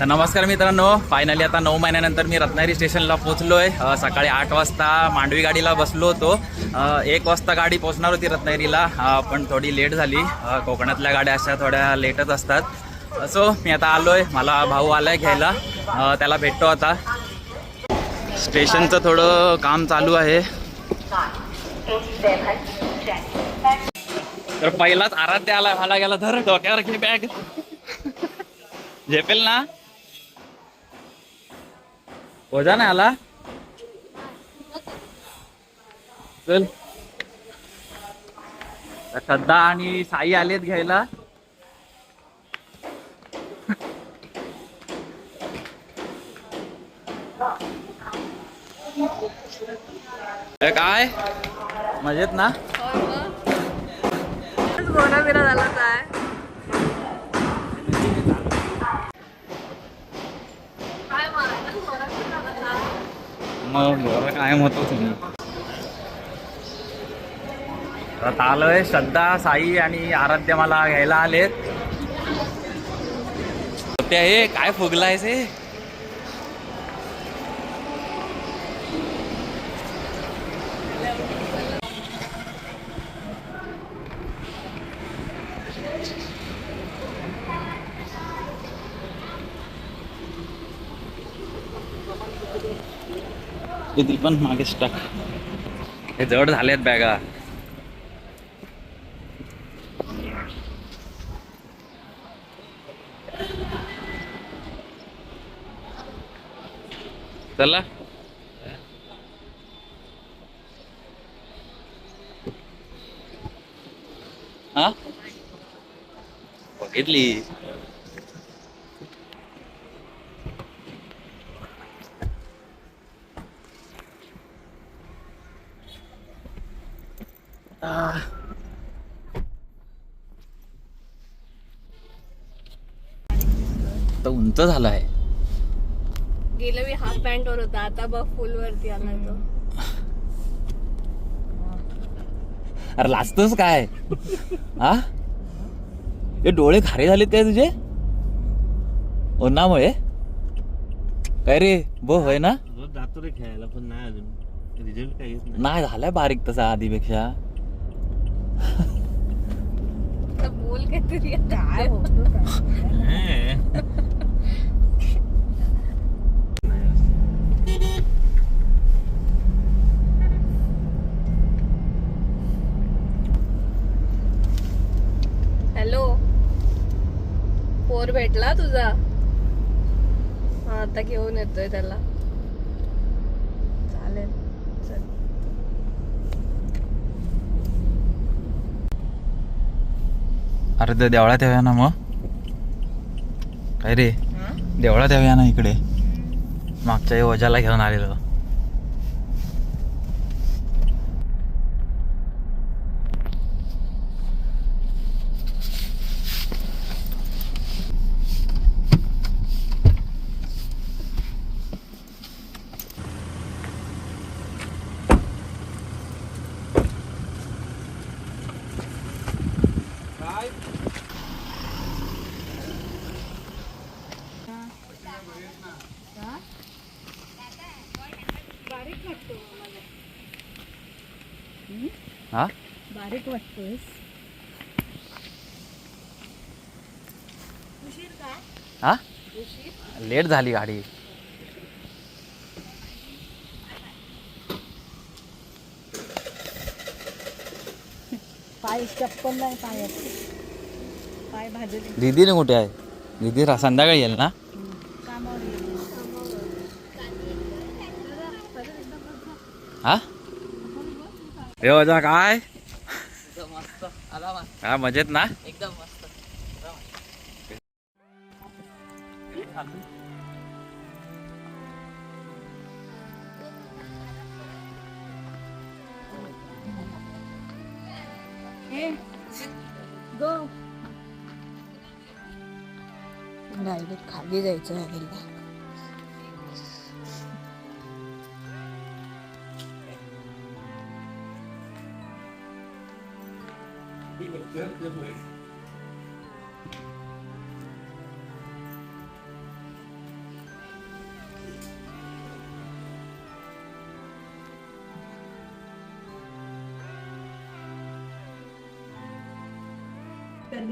तर नमस्कार मित्रांनो, फायनली आता 9 महिन्यानंतर मी रत्नागिरी स्टेशनला पोहोचलोय. सकाळी 8 वाजता मांडवी गाडीला बसलो होतो. 1 वाजता गाडी पोहोचणार होती रत्नागिरीला, पण थोडी लेट झाली. कोकणातल्या गाड्या अशा थोड्या लेटच असतात. सो मी आता आलोय, मला भाऊ आलाय घ्यायला, त्याला भेटतो आता. स्टेशनचं थोडं काम चालू आहे. तर पहिलाच आराध्य आला, मला गेला धर डोक्यावर घे बॅग. झेपेल ना? ओझा नाही आला चल. श्रद्धा आणि साई आलेत घ्यायला. काय मजेत ना? गोरा बिरा झाला काय? मग कायम होतो तुम्ही. आता आलोय, श्रद्धा साई आणि आराध्य मला घ्यायला आलेत. ते हे काय फुगलायस हे? ती पण मागेच टाक. हे जड झालेत बॅगा. चला हा बघितली. तर उंच झालाय. गेलं मी हाफ पॅन्ट वर होता, आता बघ फुल वरती आला तो. अरे लाजतोस काय? हा हे डोळे खारे झालेत काय तुझे उन्हामुळे? काय रे बो होय ना? जातो रे खेळायला, पण नाही अजून रिझल्ट काही येत नाही झालाय बारीक तसा आधीपेक्षा. बोल काहीतरी काय होतं नाही. हॅलो, पोर भेटला तुझा? हा, आता घेऊन येतोय त्याला. चालेल चल. अरे ते देवळात येऊया ना मग. काय रे देवळात येऊया ना इकडे. मागच्या ओझ्याला घेऊन आलेलो. हा बारीक वाटतोयस. हा लेट झाली गाडी. पाय चप्पल नाही पायात, पाय भाजले. दीदी ना कुठे आहे? दीदी संध्याकाळी येईल ना? हा हे ओझा काय? हा मजेत ना? एकदम मस्त. डायरेक्ट खाली जायचं आहे.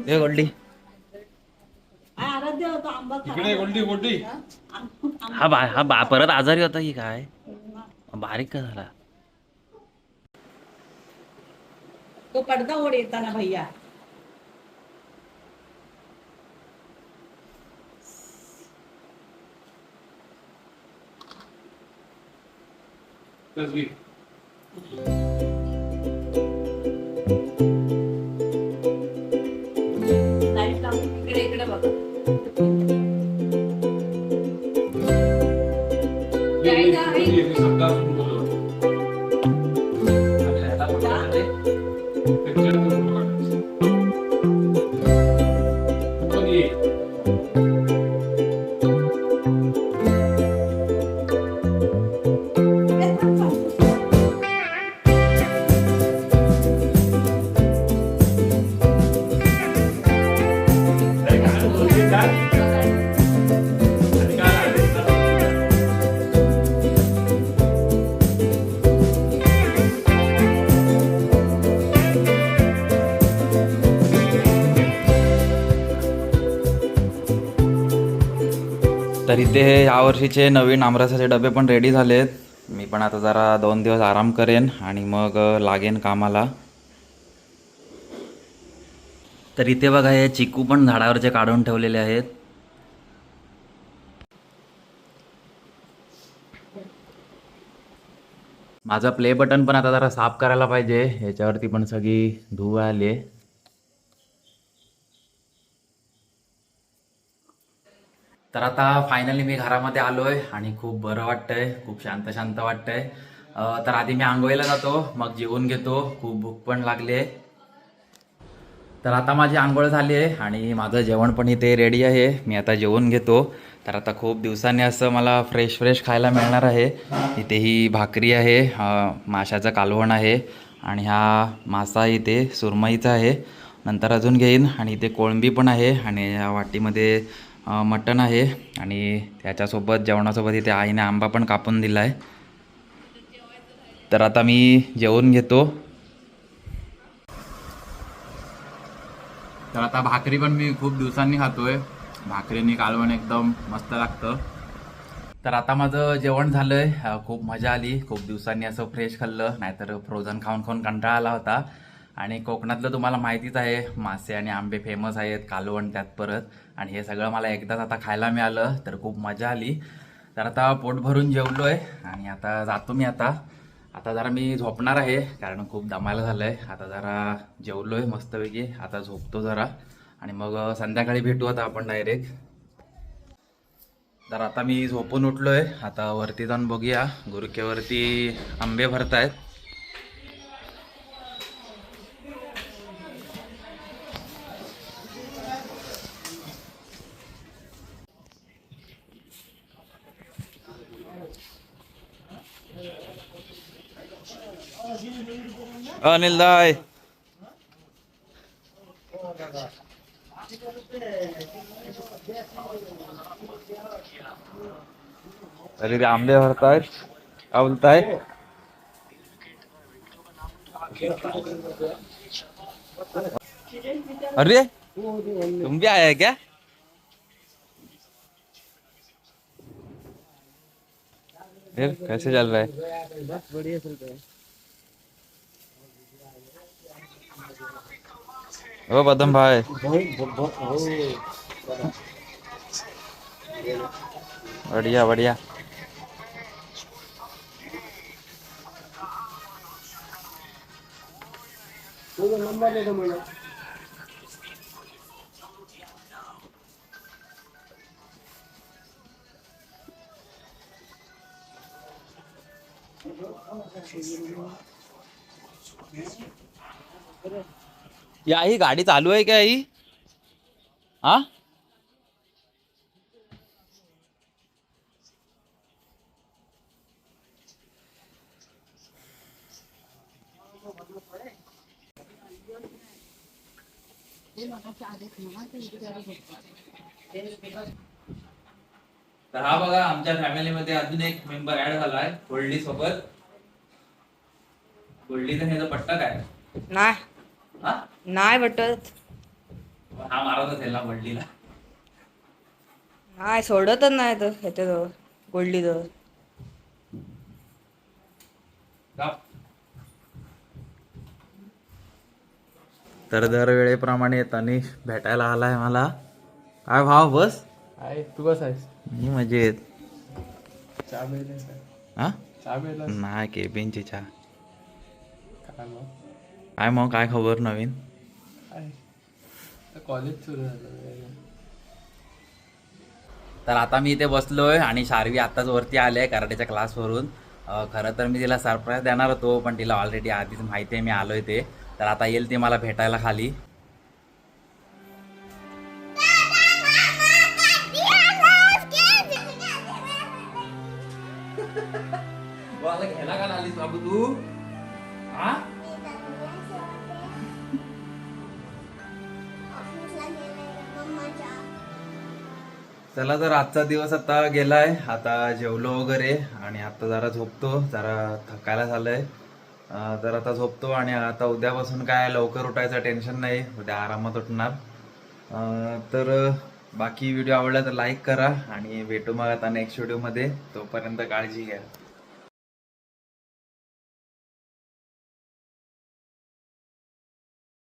हे गोल्डी हा परत आजारी होता की काय बारीक का झाला तो पडदा ओढ येताना भैया लाईट लावून इकडे इकडे बघा जायचं आहे. तर इथे यावर्षीचे नवीन आमरसाचे डबे पण रेडी झालेत. मी पण आता जरा 2 दिवस आराम करेन आणि मग लागेन कामाला. तर इथे बघा हे चिकू पण झाडावरचे काढून ठेवलेले आहेत. माझं प्ले बटन पण आता जरा साफ करायला पाहिजे. ह्याच्यावरती पण सगळी धूळ आली आहे. तर आता फायनली मी घरामध्ये आलोय आणि खूप बरं वाटतंय, खूप शांत शांत वाटतंय. तर आधी मी आंघोळीला जातो, मग जेवून घेतो. खूप भूक पण लागली आहे. तर आता माझी आंघोळ झाली आहे आणि माझं जेवण पण इथे रेडी आहे. मी आता जेवून घेतो. तर आता खूप दिवसांनी असं मला फ्रेश खायला मिळणार आहे. इथे ही भाकरी आहे, माशाचं कालवण आहे आणि हा मासा इथे सुरमईचा आहे. नंतर अजून घेईन आणि इथे कोळंबी पण आहे आणि या वाटीमध्ये मटण आहे आणि त्याच्यासोबत जेवणासोबत इथे आईने आंबा पण कापून दिला आहे. तर आता मी जेवून घेतो. तर आता भाकरी पण मी खूप दिवसांनी खातोय. भाकरीने कालवण एकदम मस्त लागतं. तर आता माझं जेवण झालंय. खूप मजा आली. खूप दिवसांनी असं फ्रेश खाल्लं, नाहीतर फ्रोझन खाऊन कंटाळा आला होता. आणि कोकणातलं तुम्हाला माहितीच आहे, मासे आणि आंबे फेमस आहेत, कालवण त्यात परत. आणि हे सगळं मला एकदाच आता खायला मिळालं, तर खूप मजा आली. तर आता पोट भरून जेवलोय आणि आता जातो मी. आता जरा मी झोपणार आहे, कारण खूप दमायला झालंय. आता जरा जेवलोय मस्तपैकी, आता झोपतो जरा आणि मग संध्याकाळी भेटू आता आपण डायरेक्ट. तर आता मी झोपून उठलोय. आता वरती जाऊन बघूया, गुरकेवरती आंबे भरतायत. अनिल दाय अरे ते आंबे भरतायत, काय बोलताय? अरे तुम भी आए हैं क्या? फिर कैसे चल रहा है? बस बढ़िया चल रहा है. ओ पदम भाई, बढ़िया बढ़िया. नंबर ले दो मैडम. या ही गाडी चालू आहे क्या ही? हा तर हा बघा, आमच्या फॅमिलीमध्ये अजून एक मेंबर ऍड झालाय गोल्डी सोबत. गोल्डीचा ह्याचा पट्टा काय? नाही हा नाही वाटत. हा मारत असेल ना बंडलीला. नाही सोडतच नाही तर ह्याच्याजवळ गोल्डीजवळ. तर दरवेळेप्रमाणे तनिष भेटायला आलाय मला. काय भाव बस? आहे तू कसं आहेस? मी मजेत. चहा प्यायला हा चहा प्यायला नाही केबिनची चहा. काय मग काय मग काय खबर नवीन? काय कॉलेज सुरू झालं. तर आता मी इथे बसलोय आणि शार्वी आत्ताच वरती आले कराटेच्या क्लासवरून. खरं तर मी तिला सरप्राईज देणार होतो पण तिला ऑलरेडी आधीच माहिती आहे मी आलोय ते. तर आता येईल ती मला भेटायला खाली. घ्यायला का आलीस बाबू तू? हा चला तर आजचा दिवस आता गेलाय. आता जेवलो वगैरे आणि आता जरा झोपतो. जरा थकायला झालंय. तर आता झोपतो आणि आता उद्यापासून काय लवकर उठायचं टेन्शन नाही. उद्या आरामात उठणार. तर बाकी व्हिडिओ आवडला तर लाईक करा आणि भेटू मग आता नेक्स्ट व्हिडिओमध्ये. तोपर्यंत काळजी घ्या.